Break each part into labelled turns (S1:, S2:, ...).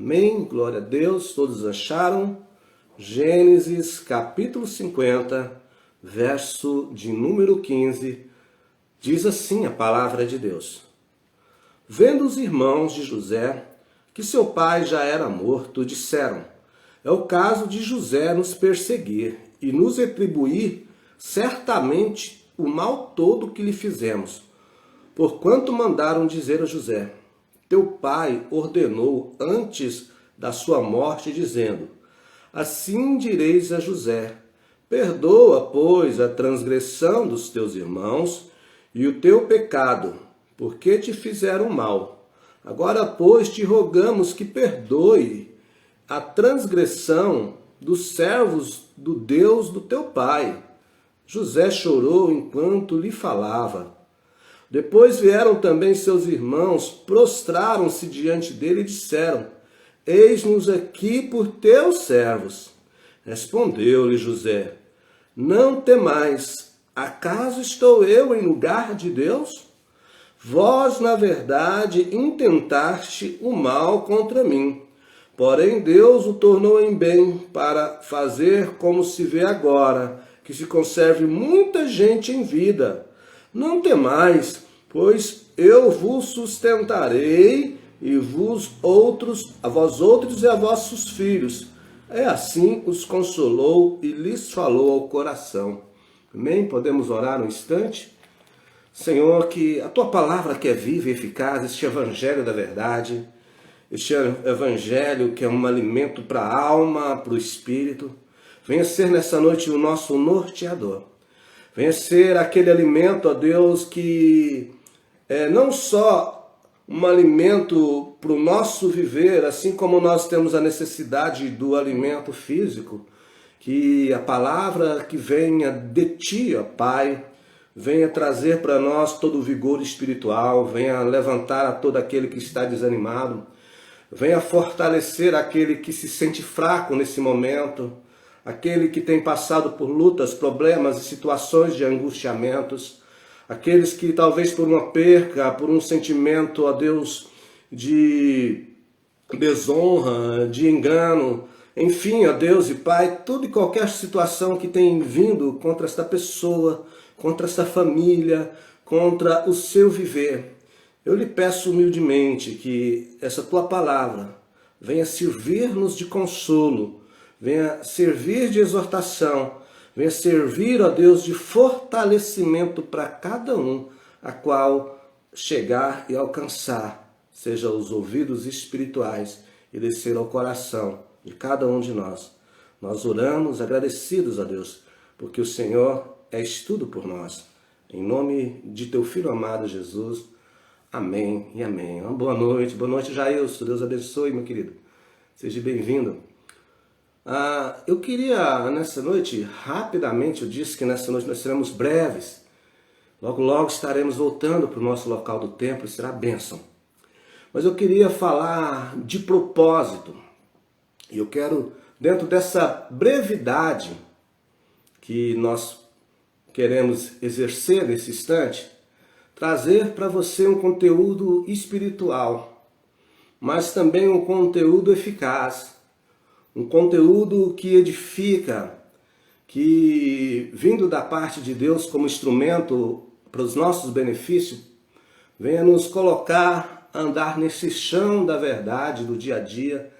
S1: Amém? Glória a Deus. Todos acharam? Gênesis capítulo 50, verso de número 15, diz assim a palavra de Deus. Vendo os irmãos de José que seu pai já era morto, disseram: é o caso de José nos perseguir e nos retribuir certamente o mal todo que lhe fizemos. Porquanto mandaram dizer a José: teu pai ordenou antes da sua morte, dizendo: assim direis a José: perdoa, pois, a transgressão dos teus irmãos e o teu pecado, porque te fizeram mal. Agora, pois, te rogamos que perdoe a transgressão dos servos do Deus do teu pai. José chorou enquanto lhe falava. Depois vieram também seus irmãos, prostraram-se diante dele e disseram: eis-nos aqui por teus servos. Respondeu-lhe José: não temais, acaso estou eu em lugar de Deus? Vós, na verdade, intentaste o mal contra mim, porém Deus o tornou em bem, para fazer como se vê agora, que se conserve muita gente em vida. Não temais, pois eu vos sustentarei, e a vós outros e a vossos filhos. É assim os consolou e lhes falou ao coração. Amém? Podemos orar um instante? Senhor, que a tua palavra que é viva e eficaz, este evangelho da verdade, este evangelho que é um alimento para a alma, para o espírito, venha ser nessa noite o nosso norteador. Venha ser aquele alimento, ó Deus, que é não só um alimento para o nosso viver, assim como nós temos a necessidade do alimento físico, que a palavra que venha de ti, ó Pai, venha trazer para nós todo o vigor espiritual, venha levantar a todo aquele que está desanimado, venha fortalecer aquele que se sente fraco nesse momento, aquele que tem passado por lutas, problemas e situações de angustiamentos, aqueles que talvez por uma perca, por um sentimento, ó Deus, de desonra, de engano, enfim, ó Deus e Pai, toda e qualquer situação que tem vindo contra esta pessoa, contra esta família, contra o seu viver. Eu lhe peço humildemente que essa tua palavra venha servir-nos de consolo, venha servir de exortação, venha servir, ó Deus, de fortalecimento para cada um, a qual chegar e alcançar, seja os ouvidos espirituais e descer ao coração de cada um de nós. Nós oramos agradecidos a Deus, porque o Senhor és tudo por nós. Em nome de teu Filho amado Jesus, amém e amém. Uma boa noite Jailson, Deus abençoe, meu querido. Seja bem-vindo. Eu queria, nessa noite, rapidamente, eu disse que nessa noite nós seremos breves. Logo estaremos voltando para o nosso local do templo e será bênção. Mas eu queria falar de propósito. E eu quero, dentro dessa brevidade que nós queremos exercer nesse instante, trazer para você um conteúdo espiritual, mas também um conteúdo eficaz, um conteúdo que edifica, que vindo da parte de Deus como instrumento para os nossos benefícios, venha nos colocar a andar nesse chão da verdade do dia a dia,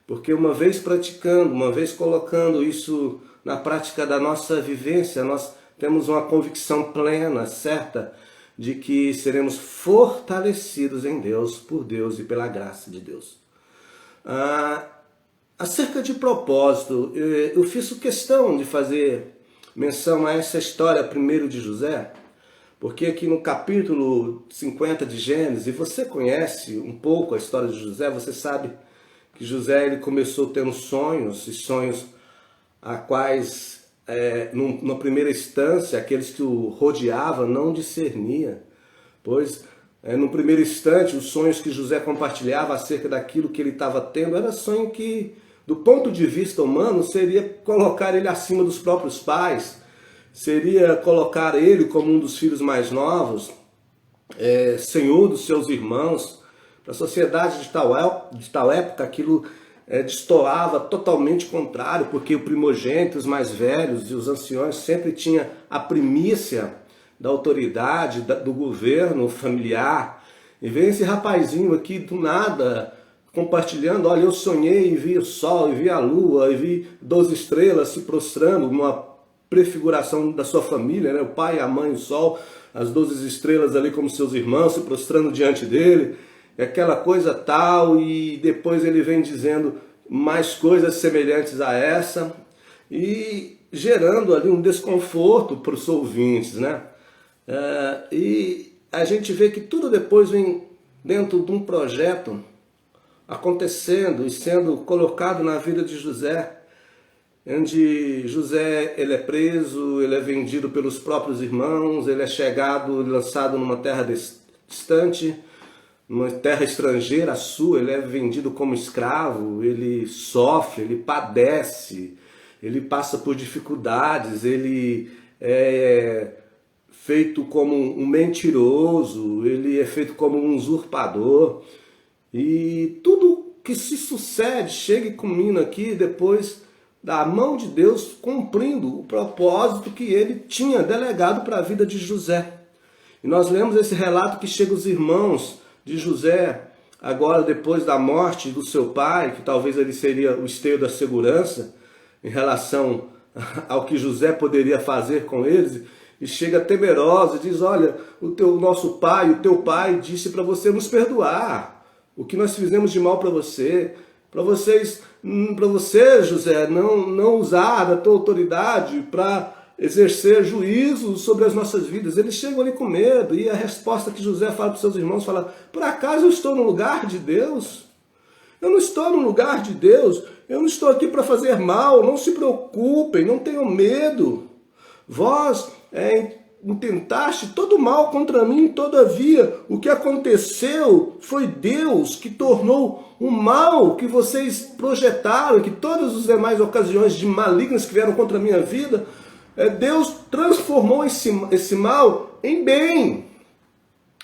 S1: porque uma vez praticando, uma vez colocando isso na prática da nossa vivência, nós temos uma convicção plena, certa, de que seremos fortalecidos em Deus, por Deus e pela graça de Deus. Acerca de propósito, eu fiz questão de fazer menção a essa história primeiro de José, porque aqui no capítulo 50 de Gênesis, você conhece um pouco a história de José, você sabe que José ele começou tendo sonhos, e sonhos a quais, numa primeira instância, aqueles que o rodeavam não discernia, pois no primeiro instante, os sonhos que José compartilhava acerca daquilo que ele estava tendo, era sonho que, do ponto de vista humano, seria colocar ele acima dos próprios pais, seria colocar ele como um dos filhos mais novos, senhor dos seus irmãos, Para a sociedade de tal época, aquilo destoava totalmente contrário, porque o primogênito, os mais velhos e os anciões sempre tinham a primícia da autoridade, do governo familiar. E vem esse rapazinho aqui do nada, compartilhando: olha, eu sonhei e vi o sol, e vi a lua, e vi 12 estrelas se prostrando, uma prefiguração da sua família, né? O pai, a mãe, o sol, as 12 estrelas ali como seus irmãos se prostrando diante dele, aquela coisa tal, e depois ele vem dizendo mais coisas semelhantes a essa, e gerando ali um desconforto para os ouvintes, né? E a gente vê que tudo depois vem dentro de um projeto acontecendo e sendo colocado na vida de José, onde José ele é preso, ele é vendido pelos próprios irmãos, ele é chegado, lançado numa terra distante, numa terra estrangeira sua, ele é vendido como escravo, ele sofre, ele padece, ele passa por dificuldades, ele é feito como um mentiroso, ele é feito como um usurpador, e tudo que se sucede chega e culmina aqui depois da mão de Deus cumprindo o propósito que ele tinha delegado para a vida de José. E nós lemos esse relato que chega os irmãos de José, agora depois da morte do seu pai, que talvez ele seria o esteio da segurança em relação ao que José poderia fazer com eles, e chega temeroso e diz: olha, o teu pai disse para você nos perdoar o que nós fizemos de mal para você, para você, José, não usar da tua autoridade para exercer juízo sobre as nossas vidas. Eles chegam ali com medo, e a resposta que José fala para os seus irmãos, fala: por acaso eu estou no lugar de Deus? Eu não estou no lugar de Deus, eu não estou aqui para fazer mal, não se preocupem, não tenham medo. Vós intentaste todo mal contra mim, todavia o que aconteceu foi Deus que tornou o mal que vocês projetaram, que todas as demais ocasiões de malignas que vieram contra a minha vida, Deus transformou esse mal em bem.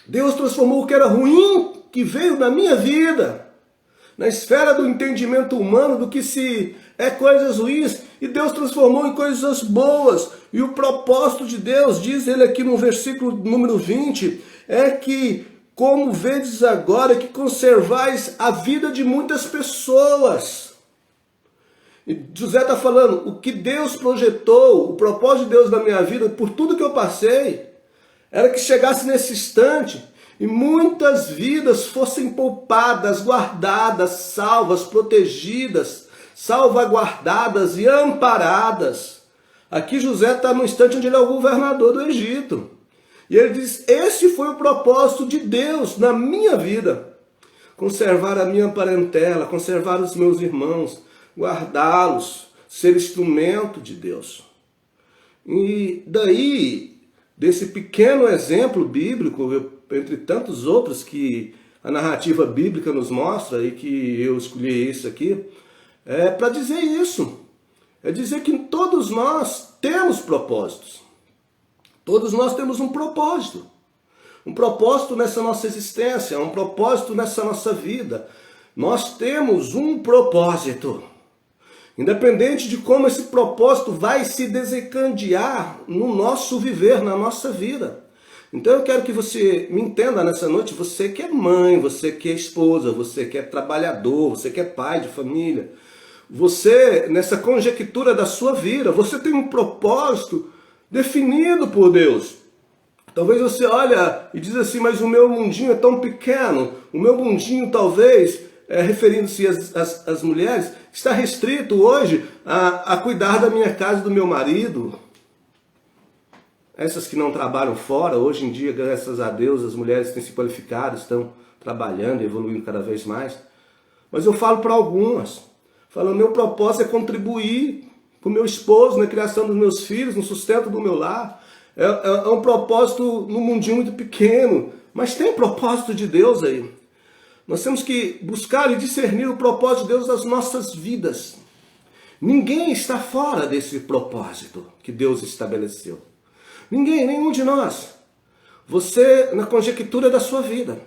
S1: Deus transformou o que era ruim, que veio da minha vida, na esfera do entendimento humano, do que se é coisas ruins, e Deus transformou em coisas boas. E o propósito de Deus, diz ele aqui no versículo número 20, é que, como vedes agora, que conservais a vida de muitas pessoas. E José está falando: o que Deus projetou, o propósito de Deus na minha vida, por tudo que eu passei, era que chegasse nesse instante e muitas vidas fossem poupadas, guardadas, salvas, protegidas, salvaguardadas e amparadas. Aqui José está no instante onde ele é o governador do Egito. E ele diz: esse foi o propósito de Deus na minha vida. Conservar a minha parentela, conservar os meus irmãos, guardá-los, ser instrumento de Deus. E daí, desse pequeno exemplo bíblico, entre tantos outros que a narrativa bíblica nos mostra, e que eu escolhi isso aqui, é para dizer isso. É dizer que todos nós temos propósitos. Todos nós temos um propósito. Um propósito nessa nossa existência, um propósito nessa nossa vida. Nós temos um propósito. Independente de como esse propósito vai se desencadear no nosso viver, na nossa vida. Então eu quero que você me entenda nessa noite, você que é mãe, você que é esposa, você que é trabalhador, você que é pai de família. Você, nessa conjectura da sua vida, você tem um propósito definido por Deus. Talvez você olha e diz assim: mas o meu mundinho é tão pequeno, o meu mundinho talvez, referindo-se às mulheres, está restrito hoje a cuidar da minha casa e do meu marido. Essas que não trabalham fora, hoje em dia, graças a Deus, as mulheres têm se qualificado, estão trabalhando e evoluindo cada vez mais. Mas eu falo para algumas. Falando: meu propósito é contribuir com o meu esposo na criação dos meus filhos, no sustento do meu lar. É um propósito num mundinho muito pequeno, mas tem propósito de Deus aí. Nós temos que buscar e discernir o propósito de Deus nas nossas vidas. Ninguém está fora desse propósito que Deus estabeleceu. Ninguém, nenhum de nós. Você, na conjectura da sua vida,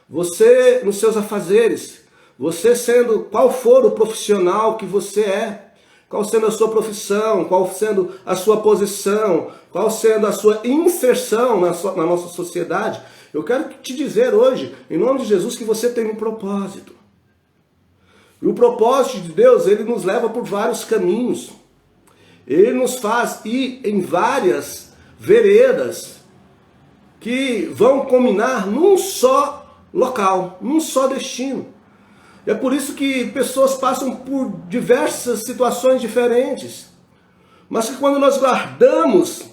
S1: você nos seus afazeres, você sendo qual for o profissional que você é, qual sendo a sua profissão, qual sendo a sua posição, qual sendo a sua inserção na nossa sociedade, eu quero te dizer hoje, em nome de Jesus, que você tem um propósito. E o propósito de Deus, ele nos leva por vários caminhos. Ele nos faz ir em várias veredas que vão culminar num só local, num só destino. É por isso que pessoas passam por diversas situações diferentes. Mas que quando nós guardamos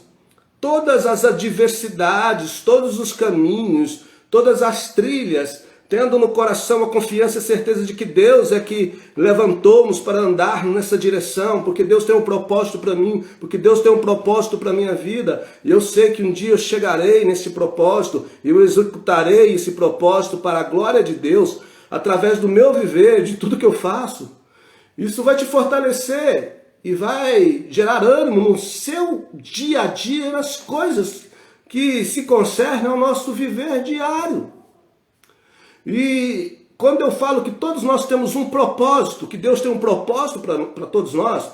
S1: todas as adversidades, todos os caminhos, todas as trilhas, tendo no coração a confiança e a certeza de que Deus é que levantou-nos para andar nessa direção, porque Deus tem um propósito para mim, porque Deus tem um propósito para a minha vida, e eu sei que um dia eu chegarei nesse propósito, e eu executarei esse propósito para a glória de Deus, através do meu viver, de tudo que eu faço. Isso vai te fortalecer e vai gerar ânimo no seu dia a dia, nas coisas que se concernem ao nosso viver diário. E quando eu falo que todos nós temos um propósito, que Deus tem um propósito para todos nós,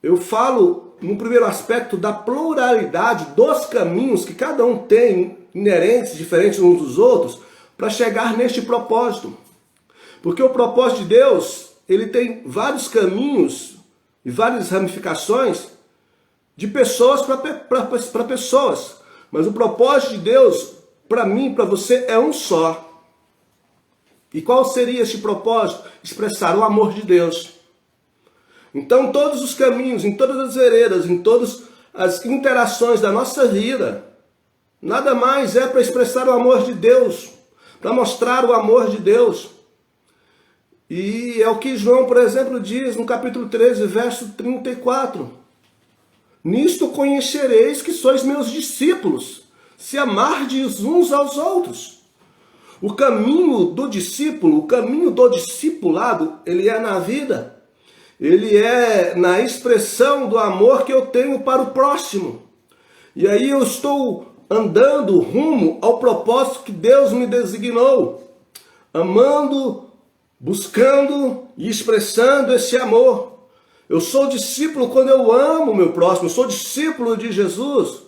S1: eu falo no primeiro aspecto da pluralidade dos caminhos que cada um tem, inerentes, diferentes uns dos outros, para chegar neste propósito. Porque o propósito de Deus, ele tem vários caminhos e várias ramificações de pessoas para pessoas. Mas o propósito de Deus, para mim, para você, é um só. E qual seria esse propósito? Expressar o amor de Deus. Então, todos os caminhos, em todas as veredas, em todas as interações da nossa vida, nada mais é para expressar o amor de Deus, para mostrar o amor de Deus. E é o que João, por exemplo, diz no capítulo 13, verso 34. Nisto conhecereis que sois meus discípulos, se amardes uns aos outros. O caminho do discípulo, o caminho do discipulado, ele é na vida. Ele é na expressão do amor que eu tenho para o próximo. E aí eu estou andando rumo ao propósito que Deus me designou. Amando, buscando e expressando esse amor. Eu sou discípulo quando eu amo o meu próximo, eu sou discípulo de Jesus.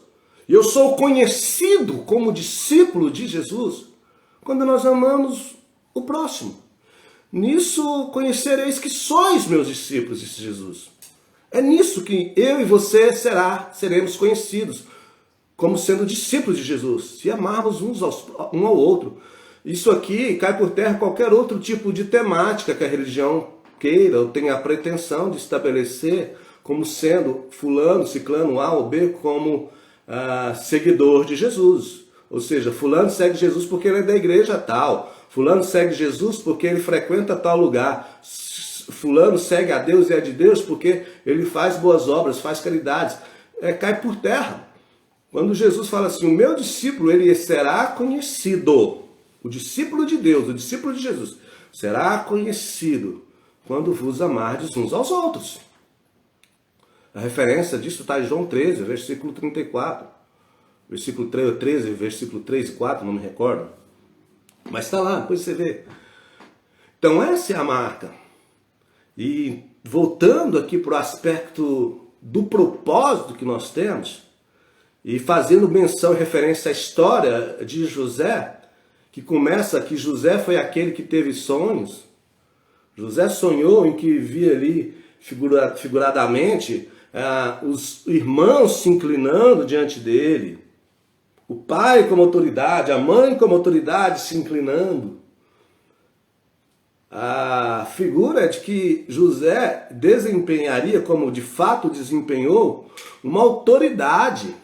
S1: E eu sou conhecido como discípulo de Jesus quando nós amamos o próximo. Nisso conhecereis que sois meus discípulos, disse Jesus. É nisso que eu e você seremos conhecidos como sendo discípulos de Jesus, se amarmos um ao outro. Isso aqui cai por terra qualquer outro tipo de temática que a religião queira ou tenha a pretensão de estabelecer como sendo fulano, ciclano, A ou B como seguidor de Jesus. Ou seja, fulano segue Jesus porque ele é da igreja tal. Fulano segue Jesus porque ele frequenta tal lugar. Fulano segue a Deus e é de Deus porque ele faz boas obras, faz caridades. Cai por terra. Quando Jesus fala assim, o meu discípulo, ele será conhecido. O discípulo de Deus, o discípulo de Jesus, será conhecido quando vos amardes uns aos outros. A referência disso está em João 13, versículo 34. Versículo 13, versículo 3 e 4, não me recordo. Mas está lá, depois você vê. Então essa é a marca. E voltando aqui para o aspecto do propósito que nós temos, e fazendo menção e referência à história de José, que começa que José foi aquele que teve sonhos. José sonhou em que via ali, figuradamente, os irmãos se inclinando diante dele. O pai como autoridade, a mãe como autoridade se inclinando. A figura é de que José desempenharia, como de fato desempenhou, uma autoridade.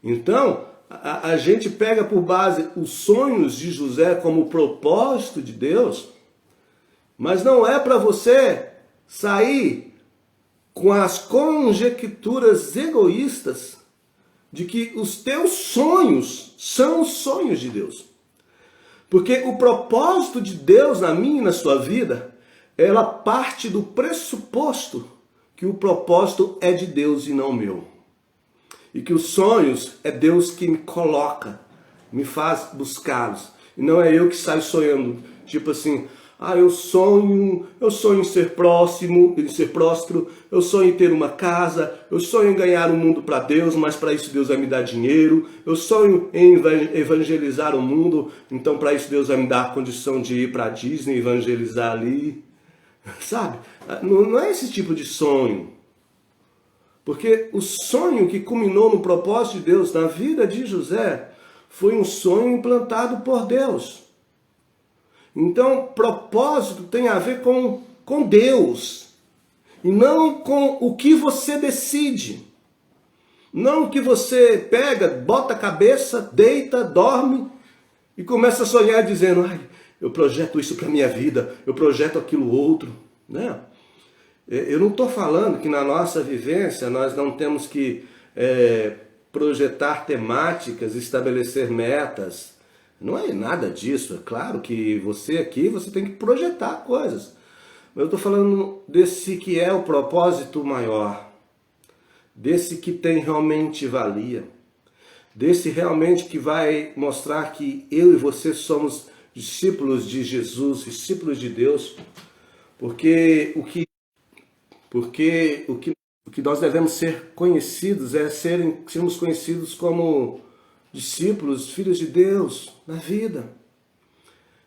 S1: Então, a gente pega por base os sonhos de José como propósito de Deus, mas não é para você sair com as conjecturas egoístas de que os teus sonhos são os sonhos de Deus. Porque o propósito de Deus na minha e na sua vida, ela parte do pressuposto que o propósito é de Deus e não meu. E que os sonhos é Deus que me coloca, me faz buscá-los. E não é eu que saio sonhando, tipo assim, eu sonho em ser próximo, em ser próspero, eu sonho em ter uma casa, eu sonho em ganhar o mundo para Deus, mas para isso Deus vai me dar dinheiro, eu sonho em evangelizar o mundo, então para isso Deus vai me dar a condição de ir para a Disney evangelizar ali, sabe? Não é esse tipo de sonho. Porque o sonho que culminou no propósito de Deus na vida de José foi um sonho implantado por Deus. Então, propósito tem a ver com Deus. E não com o que você decide. Não o que você pega, bota a cabeça, deita, dorme e começa a sonhar dizendo, eu projeto isso para a minha vida, eu projeto aquilo outro, né? Eu não estou falando que na nossa vivência nós não temos que projetar temáticas, estabelecer metas. Não é nada disso. É claro que você aqui você tem que projetar coisas. Mas eu estou falando desse que é o propósito maior. Desse que tem realmente valia. Desse realmente que vai mostrar que eu e você somos discípulos de Jesus, discípulos de Deus. Porque o que nós devemos ser conhecidos é sermos conhecidos como discípulos, filhos de Deus na vida.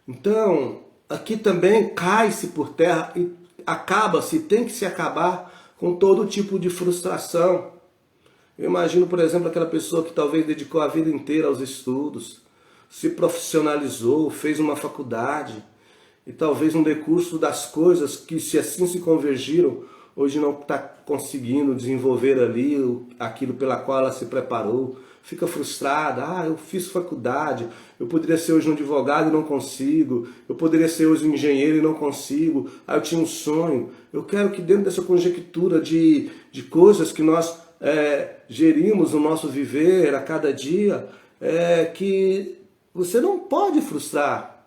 S1: Então, aqui também cai-se por terra e acaba-se, tem que se acabar com todo tipo de frustração. Eu imagino, por exemplo, aquela pessoa que talvez dedicou a vida inteira aos estudos, se profissionalizou, fez uma faculdade, e talvez no decurso das coisas que se assim se convergiram, hoje não está conseguindo desenvolver ali aquilo pela qual ela se preparou, fica frustrada, eu fiz faculdade, eu poderia ser hoje um advogado e não consigo, eu poderia ser hoje um engenheiro e não consigo, eu tinha um sonho. Eu quero que dentro dessa conjectura de coisas que nós gerimos no nosso viver a cada dia, que você não pode frustrar,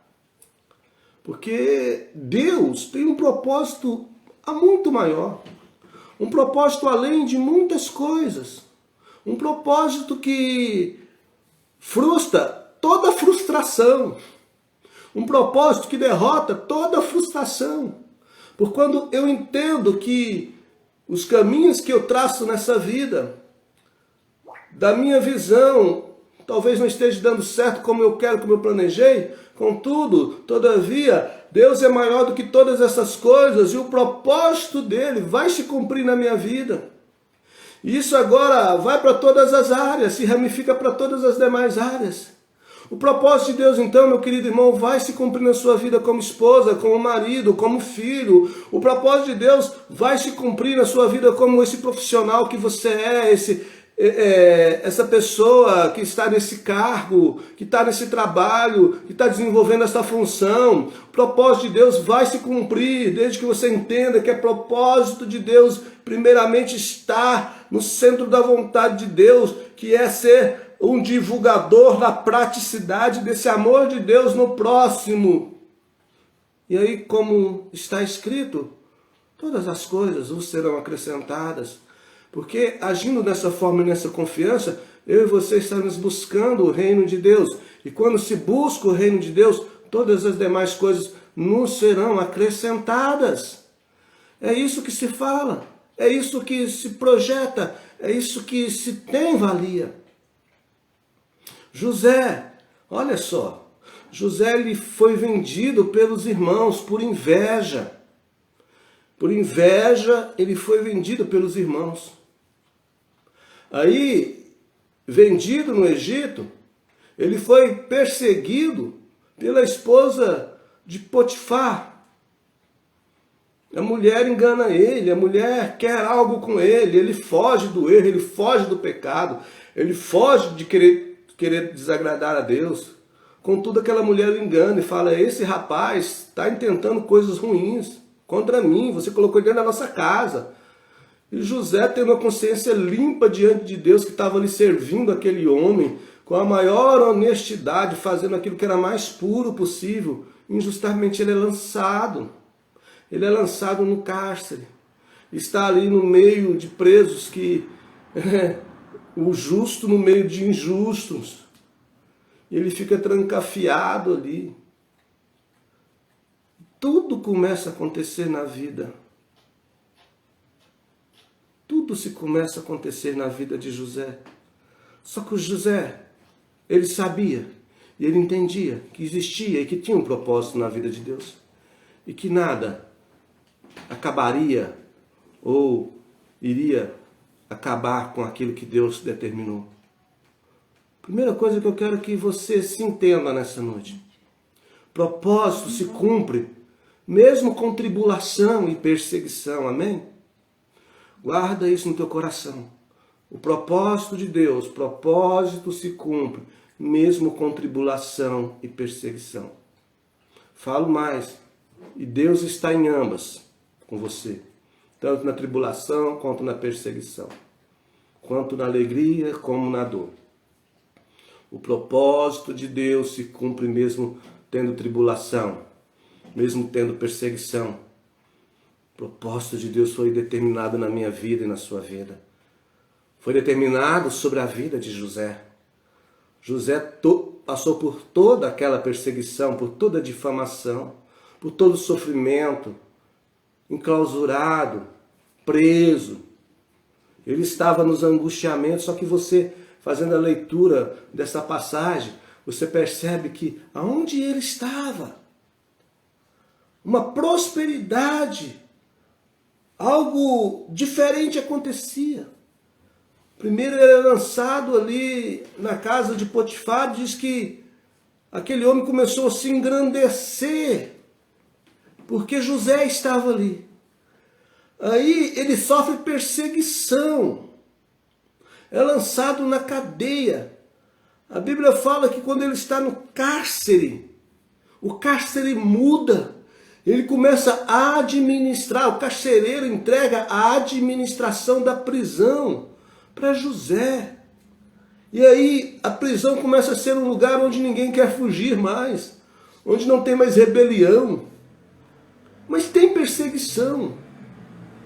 S1: porque Deus tem um propósito muito maior, um propósito além de muitas coisas, um propósito que frustra toda frustração, um propósito que derrota toda frustração. Por quando eu entendo que os caminhos que eu traço nessa vida, da minha visão, talvez não esteja dando certo como eu quero, como eu planejei, contudo, todavia, Deus é maior do que todas essas coisas e o propósito dele vai se cumprir na minha vida. E isso agora vai para todas as áreas, se ramifica para todas as demais áreas. O propósito de Deus, então, meu querido irmão, vai se cumprir na sua vida como esposa, como marido, como filho. O propósito de Deus vai se cumprir na sua vida como esse profissional que você essa pessoa que está nesse cargo, que está nesse trabalho, que está desenvolvendo essa função. O propósito de Deus vai se cumprir, desde que você entenda que é propósito de Deus, primeiramente, estar no centro da vontade de Deus, que é ser um divulgador da praticidade desse amor de Deus no próximo. E aí, como está escrito, todas as coisas vos serão acrescentadas. Porque agindo dessa forma e nessa confiança, eu e você estamos buscando o reino de Deus. E quando se busca o reino de Deus, todas as demais coisas nos serão acrescentadas. É isso que se fala, é isso que se projeta, é isso que se tem valia. José, olha só, José ele foi vendido pelos irmãos por inveja. Por inveja, ele foi vendido pelos irmãos. Aí, vendido no Egito, ele foi perseguido pela esposa de Potifar. A mulher engana ele, a mulher quer algo com ele foge do erro, ele foge do pecado, ele foge de querer desagradar a Deus. Contudo, aquela mulher o engana e fala, esse rapaz está intentando coisas ruins contra mim, você colocou ele dentro da nossa casa. E José, tendo a consciência limpa diante de Deus, que estava ali servindo aquele homem, com a maior honestidade, fazendo aquilo que era mais puro possível, injustamente ele é lançado. Ele é lançado no cárcere. Está ali no meio de presos o justo no meio de injustos. E ele fica trancafiado ali. Tudo começa a acontecer na vida. Tudo se começa a acontecer na vida de José. Só que o José, ele sabia e ele entendia que existia e que tinha um propósito na vida de Deus. E que nada acabaria ou iria acabar com aquilo que Deus determinou. Primeira coisa que eu quero que você se entenda nessa noite. Propósito se cumpre mesmo com tribulação e perseguição, amém? Guarda isso no teu coração. O propósito de Deus, propósito se cumpre, mesmo com tribulação e perseguição. Falo mais, e Deus está em ambas com você, tanto na tribulação quanto na perseguição, quanto na alegria como na dor. O propósito de Deus se cumpre mesmo tendo tribulação, mesmo tendo perseguição. O propósito de Deus foi determinado na minha vida e na sua vida. Foi determinado sobre a vida de José. José passou por toda aquela perseguição, por toda a difamação, por todo o sofrimento, enclausurado, preso. Ele estava nos angustiamentos, só que você, fazendo a leitura dessa passagem, você percebe que aonde ele estava, uma prosperidade, algo diferente acontecia. Primeiro ele é lançado ali na casa de Potifar, diz que aquele homem começou a se engrandecer, porque José estava ali. Aí ele sofre perseguição, é lançado na cadeia. A Bíblia fala que quando ele está no cárcere, o cárcere muda. Ele começa a administrar, o carcereiro entrega a administração da prisão para José. E aí a prisão começa a ser um lugar onde ninguém quer fugir mais, onde não tem mais rebelião. Mas tem perseguição.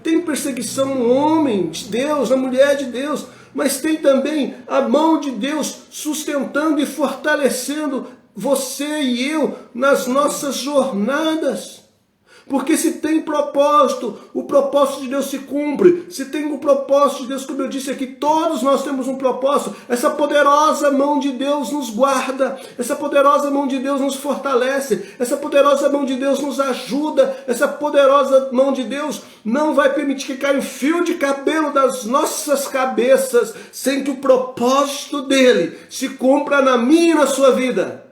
S1: Tem perseguição no homem de Deus, na mulher de Deus, mas tem também a mão de Deus sustentando e fortalecendo você e eu nas nossas jornadas. Porque se tem propósito, o propósito de Deus se cumpre. Se tem um propósito de Deus, como eu disse aqui, todos nós temos um propósito. Essa poderosa mão de Deus nos guarda. Essa poderosa mão de Deus nos fortalece. Essa poderosa mão de Deus nos ajuda. Essa poderosa mão de Deus não vai permitir que caia um fio de cabelo das nossas cabeças sem que o propósito dele se cumpra na minha e na sua vida.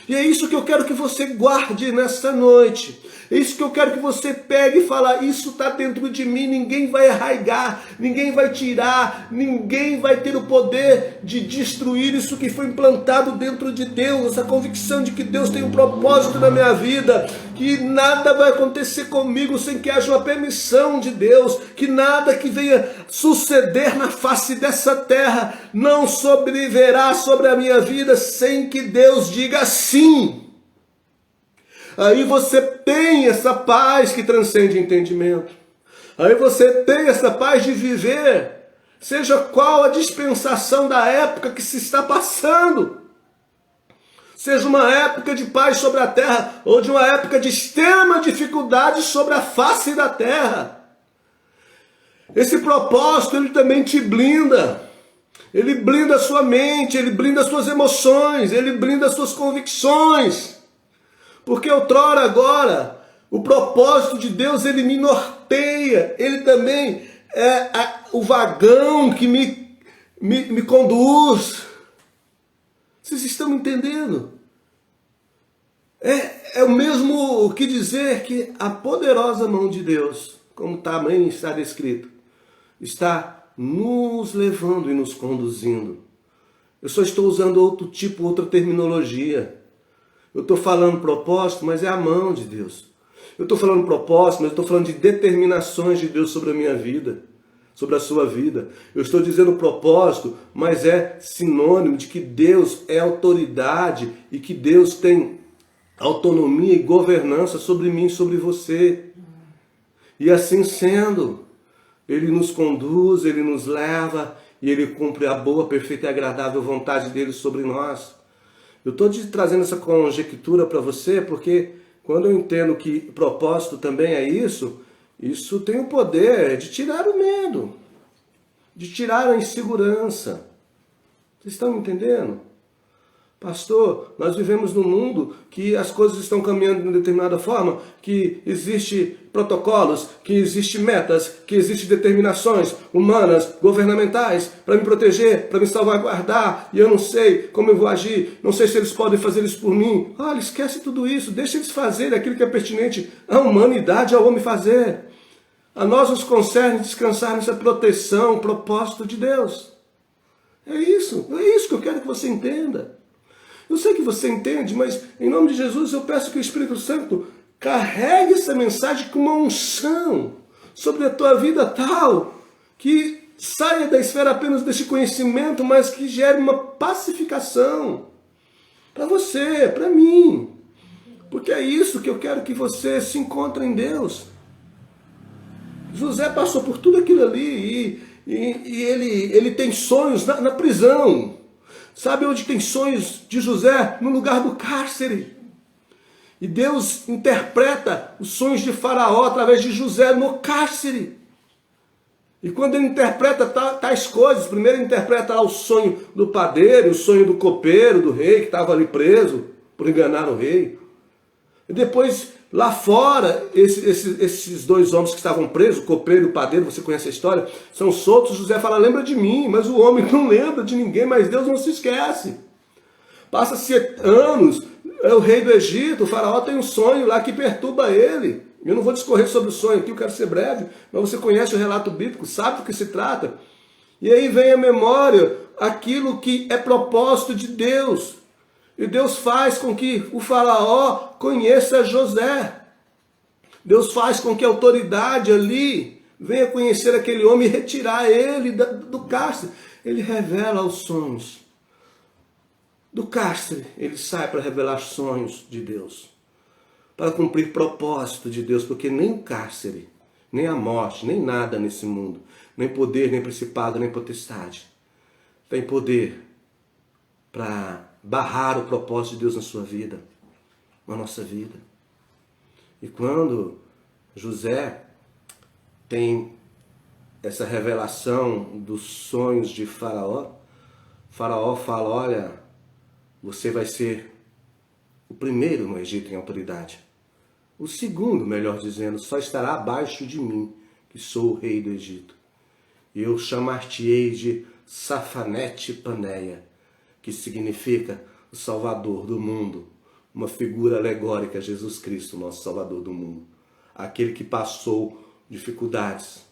S1: E é isso que eu quero que você guarde nessa noite. É isso que eu quero que você pegue e fale, isso está dentro de mim, ninguém vai arraigar, ninguém vai tirar, ninguém vai ter o poder de destruir isso que foi implantado dentro de Deus, essa convicção de que Deus tem um propósito na minha vida, que nada vai acontecer comigo sem que haja uma permissão de Deus, que nada que venha suceder na face dessa terra não sobreviverá sobre a minha vida sem que Deus diga sim. Aí você tem essa paz que transcende entendimento. Aí você tem essa paz de viver, seja qual a dispensação da época que se está passando. Seja uma época de paz sobre a terra, ou de uma época de extrema dificuldade sobre a face da terra. Esse propósito, ele também te blinda. Ele blinda a sua mente, ele blinda as suas emoções, ele blinda as suas convicções. Porque outrora agora, o propósito de Deus, ele me norteia, ele também é o vagão que me conduz. Vocês estão entendendo? É o mesmo que dizer que a poderosa mão de Deus, como também está descrito, está nos levando e nos conduzindo. Eu só estou usando outra terminologia. Eu estou falando propósito, mas é a mão de Deus. Eu estou falando propósito, mas eu estou falando de determinações de Deus sobre a minha vida, sobre a sua vida. Eu estou dizendo propósito, mas é sinônimo de que Deus é autoridade e que Deus tem autonomia e governança sobre mim e sobre você. E assim sendo, Ele nos conduz, Ele nos leva e Ele cumpre a boa, perfeita e agradável vontade dEle sobre nós. Eu estou trazendo essa conjectura para você porque quando eu entendo que propósito também é isso, isso tem o poder de tirar o medo, de tirar a insegurança. Vocês estão me entendendo? Pastor, nós vivemos num mundo que as coisas estão caminhando de uma determinada forma, que existe protocolos, que existe metas, que existe determinações humanas, governamentais, para me proteger, para me salvaguardar, e eu não sei como eu vou agir, não sei se eles podem fazer isso por mim. Olha, esquece tudo isso, deixa eles fazerem aquilo que é pertinente à humanidade, ao homem fazer. A nós nos concerne descansar nessa proteção, propósito de Deus. É isso que eu quero que você entenda. Eu sei que você entende, mas em nome de Jesus eu peço que o Espírito Santo carregue essa mensagem com uma unção sobre a tua vida tal, que saia da esfera apenas desse conhecimento, mas que gere uma pacificação para você, para mim. Porque é isso que eu quero que você se encontre em Deus. José passou por tudo aquilo ali e ele tem sonhos na prisão. Sabe onde tem sonhos de José? No lugar do cárcere. E Deus interpreta os sonhos de Faraó através de José no cárcere. E quando ele interpreta tais coisas, primeiro ele interpreta lá o sonho do padeiro, o sonho do copeiro, do rei, que estava ali preso por enganar o rei. E depois, lá fora, esses dois homens que estavam presos, o copeiro e o padeiro, você conhece a história, são soltos. José fala, lembra de mim, mas o homem não lembra de ninguém, mas Deus não se esquece. Passa-se anos, é o rei do Egito, o faraó tem um sonho lá que perturba ele. Eu não vou discorrer sobre o sonho aqui, eu quero ser breve, mas você conhece o relato bíblico, sabe do que se trata. E aí vem à memória aquilo que é propósito de Deus. E Deus faz com que o faraó conheça José. Deus faz com que a autoridade ali venha conhecer aquele homem e retirar ele do cárcere. Ele revela os sonhos. Do cárcere, ele sai para revelar sonhos de Deus. Para cumprir propósito de Deus, porque nem o cárcere, nem a morte, nem nada nesse mundo, nem poder, nem principado, nem potestade, tem poder para barrar o propósito de Deus na sua vida, na nossa vida. E quando José tem essa revelação dos sonhos de Faraó, Faraó fala, olha, você vai ser o primeiro no Egito em autoridade. O segundo, melhor dizendo, só estará abaixo de mim, que sou o rei do Egito. E eu chamar-te-ei de Safanete Paneia, que significa o Salvador do mundo, uma figura alegórica, Jesus Cristo, nosso Salvador do mundo. Aquele que passou dificuldades,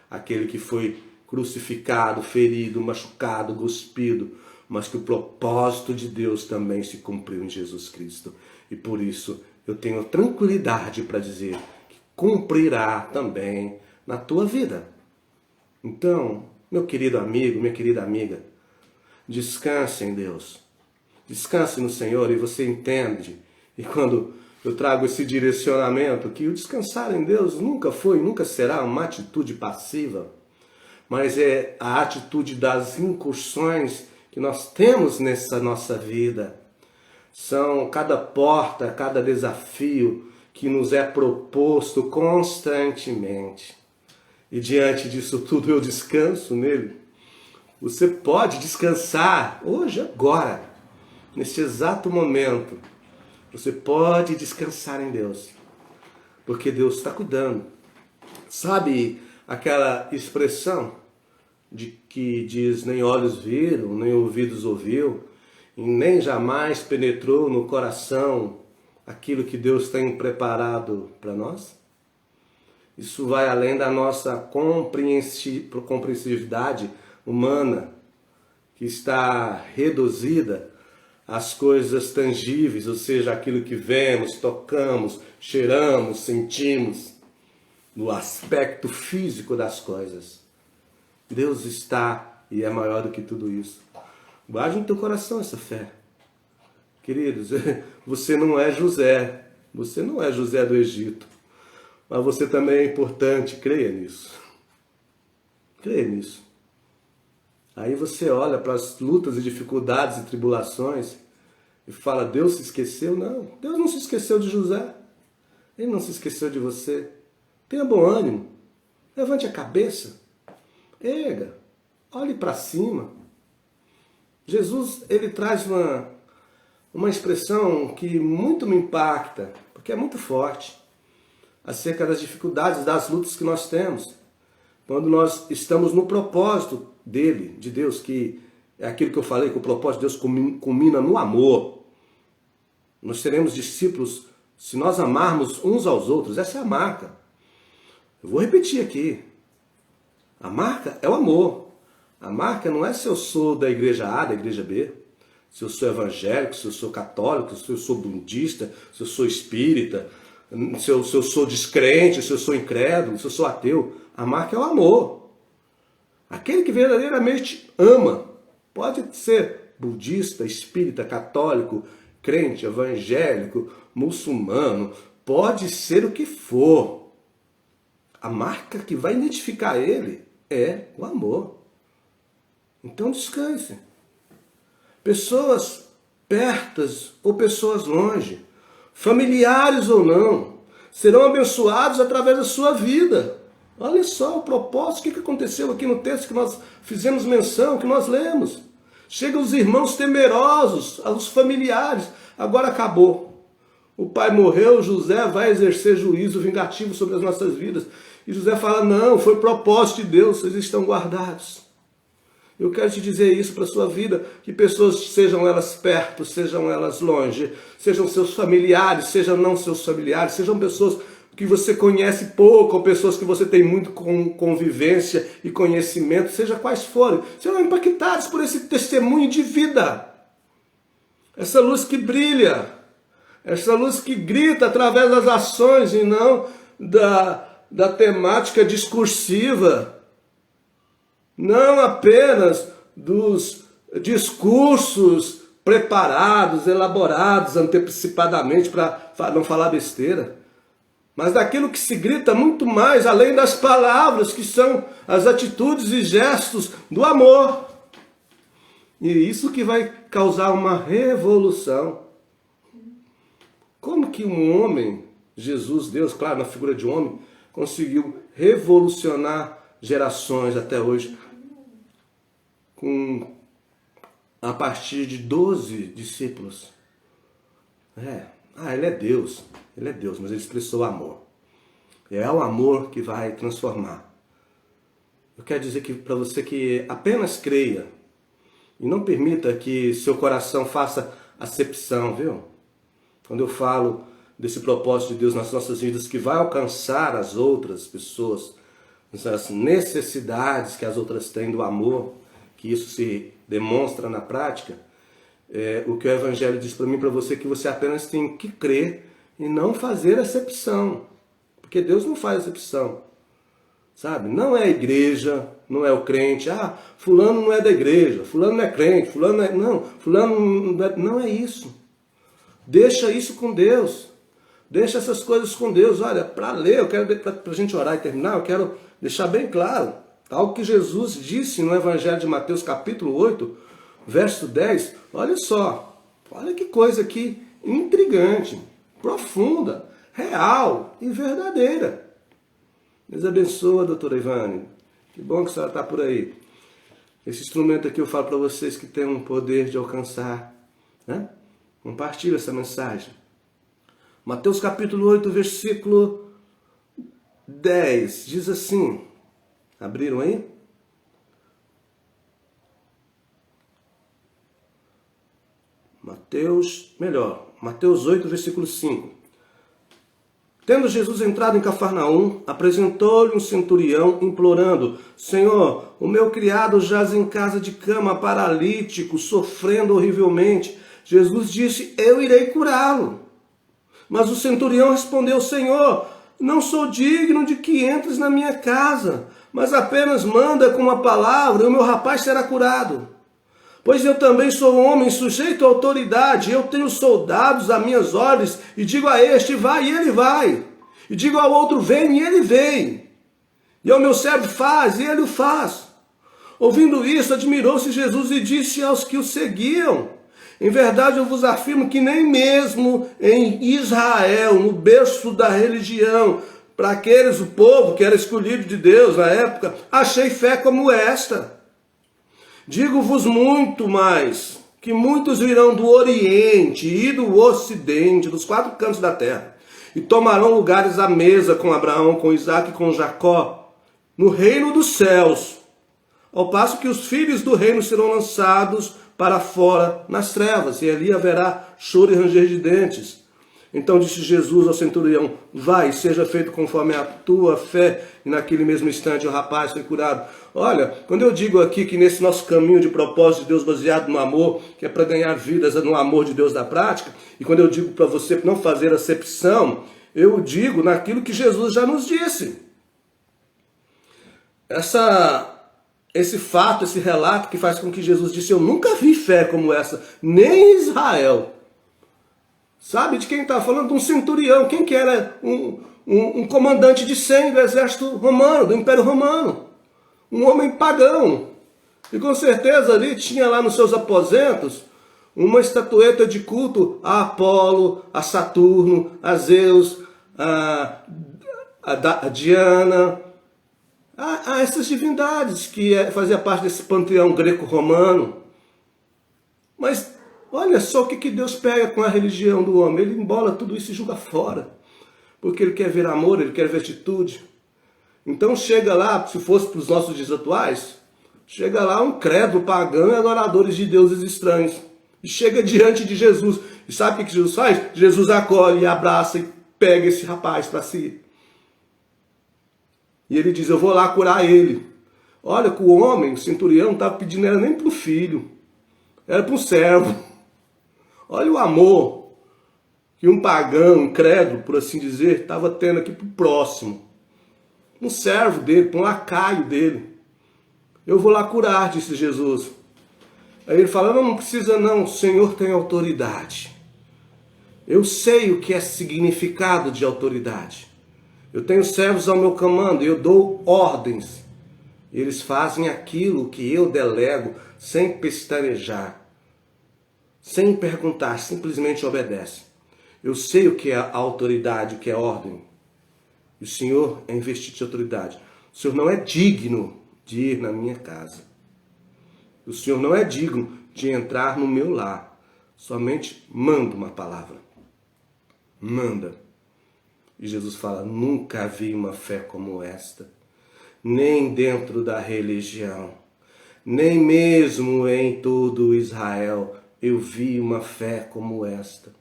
S1: aquele que foi crucificado, ferido, machucado, cuspido, mas que o propósito de Deus também se cumpriu em Jesus Cristo. E por isso eu tenho tranquilidade para dizer que cumprirá também na tua vida. Então, meu querido amigo, minha querida amiga, descanse em Deus. Descanse no Senhor e você entende. E quando eu trago esse direcionamento, que o descansar em Deus nunca foi, nunca será uma atitude passiva, mas é a atitude das incursões que nós temos nessa nossa vida. São cada porta, cada desafio que nos é proposto constantemente. E diante disso tudo eu descanso nele. Você pode descansar hoje, agora, neste exato momento. Você pode descansar em Deus, porque Deus está cuidando. Sabe aquela expressão de que diz, nem olhos viram, nem ouvidos ouviu, e nem jamais penetrou no coração aquilo que Deus tem preparado para nós? Isso vai além da nossa compreensividade humana, que está reduzida às coisas tangíveis, ou seja, aquilo que vemos, tocamos, cheiramos, sentimos, no aspecto físico das coisas. Deus está e é maior do que tudo isso. Guarde no teu coração essa fé. Queridos, você não é José. Você não é José do Egito. Mas você também é importante. Creia nisso. Creia nisso. Aí você olha para as lutas e dificuldades e tribulações e fala, Deus se esqueceu. Não, Deus não se esqueceu de José. Ele não se esqueceu de você. Tenha bom ânimo. Levante a cabeça. Erga. Olhe para cima. Jesus, ele traz uma expressão que muito me impacta, porque é muito forte, acerca das dificuldades, das lutas que nós temos. Quando nós estamos no propósito dele, de Deus, que é aquilo que eu falei, que o propósito de Deus culmina no amor. Nós seremos discípulos se nós amarmos uns aos outros. Essa é a marca. Eu vou repetir aqui. A marca é o amor. A marca não é se eu sou da igreja A, da igreja B, se eu sou evangélico, se eu sou católico, se eu sou budista, se eu sou espírita, se eu sou descrente, se eu sou incrédulo, se eu sou ateu. A marca é o amor. Aquele que verdadeiramente ama, pode ser budista, espírita, católico, crente, evangélico, muçulmano, pode ser o que for. A marca que vai identificar ele é o amor. Então descanse. Pessoas pertas ou pessoas longe, familiares ou não, serão abençoados através da sua vida. Olha só o propósito, o que aconteceu aqui no texto que nós fizemos menção, que nós lemos. Chegam os irmãos temerosos, os familiares. Agora acabou. O pai morreu, José vai exercer juízo vingativo sobre as nossas vidas. E José fala, não, foi propósito de Deus, vocês estão guardados. Eu quero te dizer isso para a sua vida, que pessoas, sejam elas perto, sejam elas longe, sejam seus familiares, sejam não seus familiares, sejam pessoas que você conhece pouco, ou pessoas que você tem muito convivência e conhecimento, seja quais forem, serão impactados por esse testemunho de vida. Essa luz que brilha, essa luz que grita através das ações e não da temática discursiva. Não apenas dos discursos preparados, elaborados antecipadamente para não falar besteira, mas daquilo que se grita muito mais além das palavras, que são as atitudes e gestos do amor. E isso que vai causar uma revolução. Como que um homem, Jesus, Deus, claro, na figura de homem, conseguiu revolucionar gerações até hoje, a partir de 12 discípulos. Ele é Deus, mas ele expressou amor. É o amor que vai transformar. Eu quero dizer para você que apenas creia e não permita que seu coração faça acepção, viu? Quando eu falo desse propósito de Deus nas nossas vidas que vai alcançar as outras pessoas, as necessidades que as outras têm do amor, que isso se demonstra na prática, o que o Evangelho diz para mim e para você é que você apenas tem que crer e não fazer acepção, porque Deus não faz acepção, sabe? Não é a igreja, não é o crente, fulano não é da igreja, fulano não é crente, fulano não é... Não, fulano não é isso. Deixa isso com Deus, deixa essas coisas com Deus. Olha, para ler, eu quero, para a gente orar e terminar, eu quero deixar bem claro algo que Jesus disse no Evangelho de Mateus capítulo 8, verso 10, olha só, olha que coisa aqui intrigante, profunda, real e verdadeira. Deus abençoa, doutora Ivane. Que bom que a senhora está por aí. Esse instrumento aqui eu falo para vocês que tem um poder de alcançar, né? Compartilhe essa mensagem. Mateus capítulo 8, versículo 10, diz assim, abriram aí? Mateus 8, versículo 5. Tendo Jesus entrado em Cafarnaum, apresentou-lhe um centurião, implorando, Senhor, o meu criado jaz em casa de cama, paralítico, sofrendo horrivelmente. Jesus disse, eu irei curá-lo. Mas o centurião respondeu, Senhor, não sou digno de que entres na minha casa, mas apenas manda com uma palavra e o meu rapaz será curado. Pois eu também sou homem sujeito à autoridade, eu tenho soldados a minhas ordens, e digo a este, vai, e ele vai. E digo ao outro, vem, e ele vem. E ao meu servo, faz, e ele o faz. Ouvindo isso, admirou-se Jesus e disse aos que o seguiam, Em verdade eu vos afirmo que nem mesmo em Israel, no berço da religião, para aqueles, o povo que era escolhido de Deus na época, achei fé como esta. Digo-vos muito mais, que muitos virão do Oriente e do Ocidente, dos quatro cantos da terra, e tomarão lugares à mesa com Abraão, com Isaque e com Jacó, no reino dos céus, ao passo que os filhos do reino serão lançados para fora nas trevas, e ali haverá choro e ranger de dentes. Então disse Jesus ao centurião: vai, seja feito conforme a tua fé. E naquele mesmo instante o rapaz foi curado. Olha, quando eu digo aqui que nesse nosso caminho de propósito de Deus baseado no amor, que é para ganhar vidas no amor de Deus da prática, e quando eu digo para você não fazer acepção, eu digo naquilo que Jesus já nos disse. Esse fato, esse relato que faz com que Jesus disse: eu nunca vi fé como essa, nem em Israel. Sabe de quem está falando? De um centurião. Quem que era? Um comandante de 100 do exército romano, do Império Romano. Um homem pagão. E com certeza ali tinha lá nos seus aposentos uma estatueta de culto a Apolo, a Saturno, a Zeus, a Diana, a essas divindades que fazia parte desse panteão greco-romano. Mas olha só o que Deus pega com a religião do homem. Ele embola tudo isso e joga fora. Porque ele quer ver amor, ele quer ver atitude. Então chega lá, se fosse para os nossos dias atuais, chega lá um credo pagão e adoradores de deuses estranhos. E chega diante de Jesus. E sabe o que Jesus faz? Jesus acolhe, abraça e pega esse rapaz para si. E ele diz: eu vou lá curar ele. Olha que o homem, o centurião, não estava pedindo era nem para o filho. Era para um servo. Olha o amor que um pagão, um crédulo, por assim dizer, estava tendo aqui para o próximo. Um servo dele, para um lacaio dele. Eu vou lá curar, disse Jesus. Aí ele fala: não precisa não, o Senhor tem autoridade. Eu sei o que é significado de autoridade. Eu tenho servos ao meu comando, eu dou ordens. Eles fazem aquilo que eu delego sem pestanejar. Sem perguntar, simplesmente obedece. Eu sei o que é autoridade, o que é ordem. E o Senhor é investido de autoridade. O Senhor não é digno de ir na minha casa. O Senhor não é digno de entrar no meu lar. Somente manda uma palavra. Manda. E Jesus fala: nunca vi uma fé como esta. Nem dentro da religião. Nem mesmo em todo Israel eu vi uma fé como esta.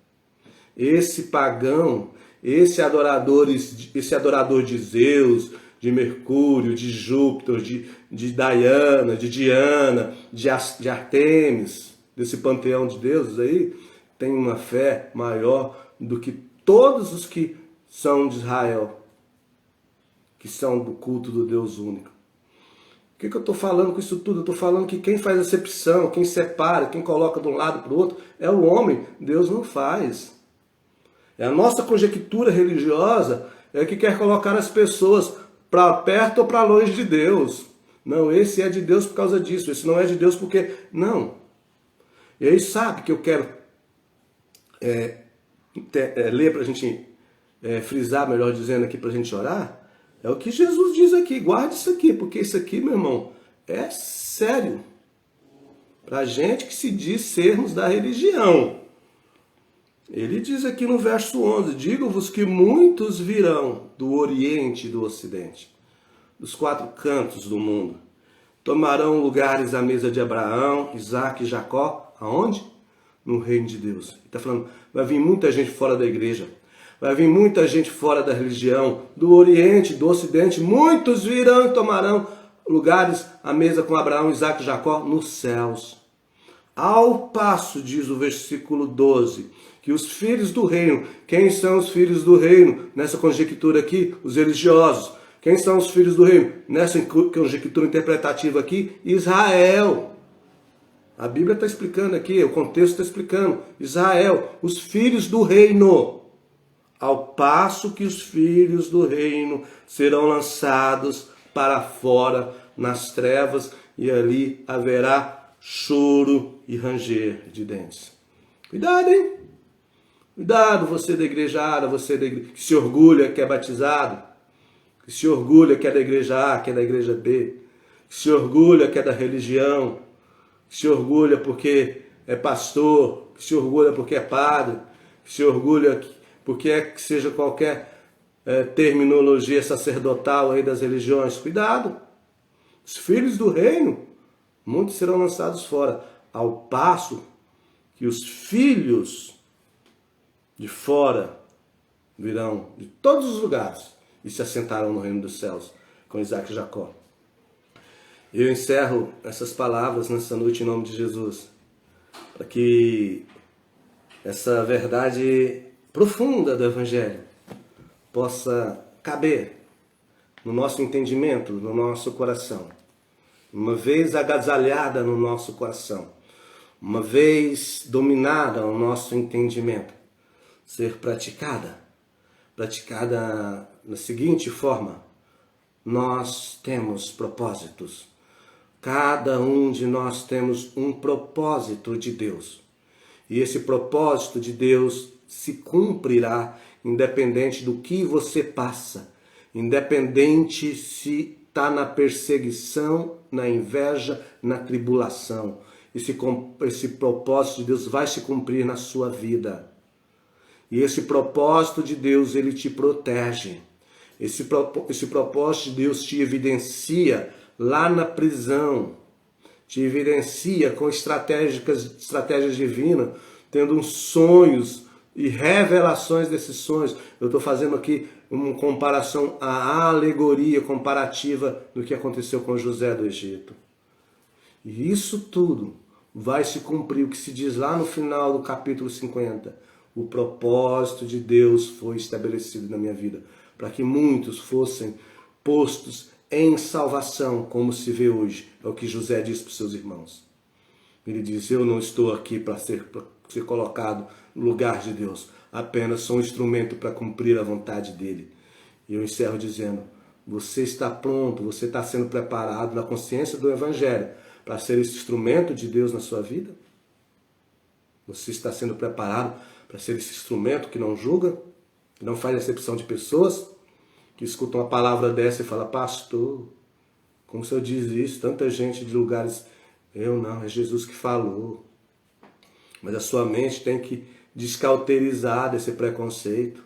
S1: Esse pagão, esse adorador de Zeus, de Mercúrio, de Júpiter, de Diana, de Diana, de Artemis, desse panteão de deuses aí, tem uma fé maior do que todos os que são de Israel, que são do culto do Deus único. O que eu estou falando com isso tudo? Eu estou falando que quem faz acepção, quem separa, quem coloca de um lado para o outro, é o homem. Deus não faz. É a nossa conjectura religiosa que quer colocar as pessoas para perto ou para longe de Deus. Não, esse é de Deus por causa disso, esse não é de Deus porque... Não. E aí sabe que eu quero ler para a gente frisar, melhor dizendo aqui, para a gente orar? É o que Jesus diz aqui. Guarde isso aqui, porque isso aqui, meu irmão, é sério. Para gente que se diz sermos da religião. Ele diz aqui no verso 11: digo-vos que muitos virão do Oriente e do Ocidente, dos quatro cantos do mundo. Tomarão lugares à mesa de Abraão, Isaque e Jacó. Aonde? No reino de Deus. Ele está falando, vai vir muita gente fora da igreja. Vai vir muita gente fora da religião, do Oriente, do Ocidente. Muitos virão e tomarão lugares à mesa com Abraão, Isaque e Jacó nos céus. Ao passo, diz o versículo 12, que os filhos do reino, quem são os filhos do reino? Nessa conjectura aqui, os religiosos. Quem são os filhos do reino? Nessa conjectura interpretativa aqui, Israel. A Bíblia está explicando aqui, o contexto está explicando. Israel, os filhos do reino. Ao passo que os filhos do reino serão lançados para fora nas trevas, e ali haverá choro e ranger de dentes. Cuidado, hein? Cuidado, você da igrejada, você que se orgulha que é batizado, que se orgulha que é da igreja A, que é da igreja B, que se orgulha que é da religião, que se orgulha porque é pastor, que se orgulha porque é padre, que se orgulha porque é que seja qualquer terminologia sacerdotal aí das religiões. Cuidado! Os filhos do reino, muitos serão lançados fora, ao passo que os filhos de fora virão de todos os lugares e se assentaram no reino dos céus, com Isaac e Jacó. Eu encerro essas palavras nessa noite em nome de Jesus, para que essa verdade profunda do Evangelho possa caber no nosso entendimento, no nosso coração. Uma vez agasalhada no nosso coração, uma vez dominada no nosso entendimento, ser praticada na seguinte forma: nós temos propósitos. Cada um de nós temos um propósito de Deus. E esse propósito de Deus se cumprirá independente do que você passa, independente se está na perseguição, na inveja, na tribulação. Esse propósito de Deus vai se cumprir na sua vida. E esse propósito de Deus, ele te protege. Esse propósito de Deus te evidencia lá na prisão, te evidencia com estratégias divinas, tendo sonhos e revelações desses sonhos. Eu estou fazendo aqui uma comparação, a alegoria comparativa do que aconteceu com José do Egito. E isso tudo vai se cumprir, o que se diz lá no final do capítulo 50. O propósito de Deus foi estabelecido na minha vida, para que muitos fossem postos em salvação, como se vê hoje. É o que José disse para os seus irmãos. Ele diz: eu não estou aqui para ser colocado no lugar de Deus, apenas sou um instrumento para cumprir a vontade dele. E eu encerro dizendo: você está pronto, você está sendo preparado na consciência do Evangelho para ser esse instrumento de Deus na sua vida? Você está sendo preparado para ser esse instrumento que não julga, que não faz acepção de pessoas, que escutam uma palavra dessa e fala: pastor, como o senhor diz isso? Tanta gente de lugares... Eu não, é Jesus que falou. Mas a sua mente tem que descauterizar desse preconceito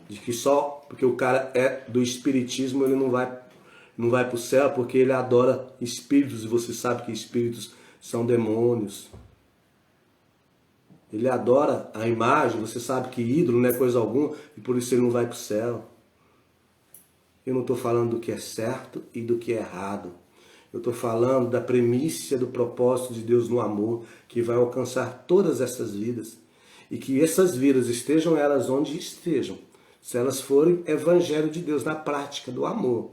S1: de que só porque o cara é do espiritismo ele não vai para o céu, porque ele adora espíritos, e você sabe que espíritos são demônios. Ele adora a imagem, você sabe que ídolo não é coisa alguma, e por isso ele não vai para o céu. Eu não estou falando do que é certo e do que é errado. Eu estou falando da premissa do propósito de Deus no amor, que vai alcançar todas essas vidas. E que essas vidas, estejam elas onde estejam, se elas forem Evangelho de Deus na prática do amor,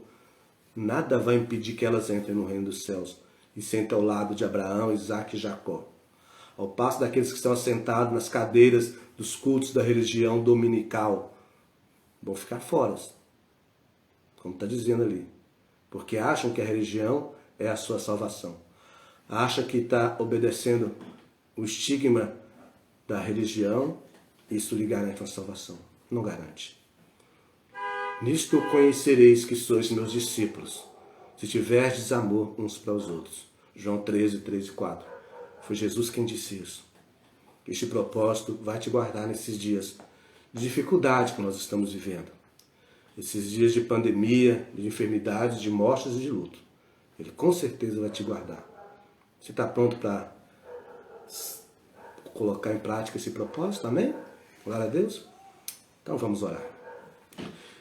S1: nada vai impedir que elas entrem no reino dos céus e sentem ao lado de Abraão, Isaac e Jacó. Ao passo daqueles que estão assentados nas cadeiras dos cultos da religião dominical, vão ficar fora, como está dizendo ali, porque acham que a religião é a sua salvação. Acha que está obedecendo o estigma da religião, isso lhe garante uma salvação. Não garante. Nisto conhecereis que sois meus discípulos, se tiverdes amor uns para os outros. João 13, 3 e 4. Foi Jesus quem disse isso. Este propósito vai te guardar nesses dias de dificuldade que nós estamos vivendo. Esses dias de pandemia, de enfermidades, de mortes e de luto. Ele com certeza vai te guardar. Você está pronto para colocar em prática esse propósito? Amém? Glória a Deus. Então vamos orar.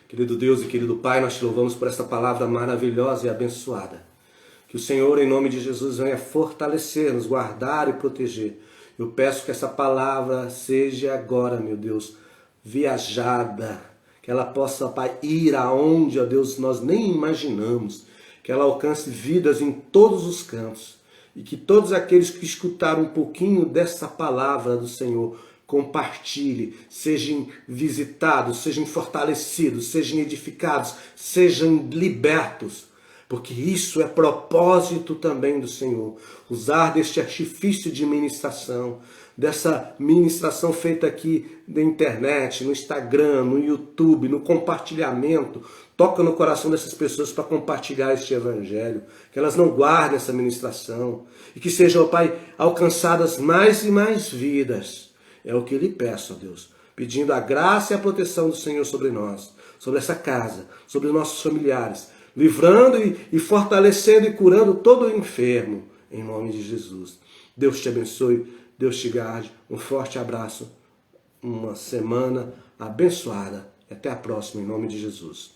S1: Querido Deus e querido Pai, nós te louvamos por esta palavra maravilhosa e abençoada. Que o Senhor, em nome de Jesus, venha fortalecer, nos guardar e proteger. Eu peço que essa palavra seja agora, meu Deus, viajada. Que ela possa, Pai, ir aonde, ó Deus, nós nem imaginamos. Que ela alcance vidas em todos os cantos. E que todos aqueles que escutaram um pouquinho dessa palavra do Senhor compartilhem, sejam visitados, sejam fortalecidos, sejam edificados, sejam libertos. Porque isso é propósito também do Senhor. Usar deste artifício de ministração dessa ministração feita aqui na internet, no Instagram, no YouTube, no compartilhamento. Toca no coração dessas pessoas para compartilhar este evangelho, que elas não guardem essa ministração e que sejam, ó Pai, alcançadas mais e mais vidas. É o que eu lhe peço, ó Deus, pedindo a graça e a proteção do Senhor sobre nós, sobre essa casa, sobre nossos familiares, livrando e fortalecendo e curando todo o enfermo, em nome de Jesus. Deus te abençoe, Deus te guarde, um forte abraço, uma semana abençoada. Até a próxima, em nome de Jesus.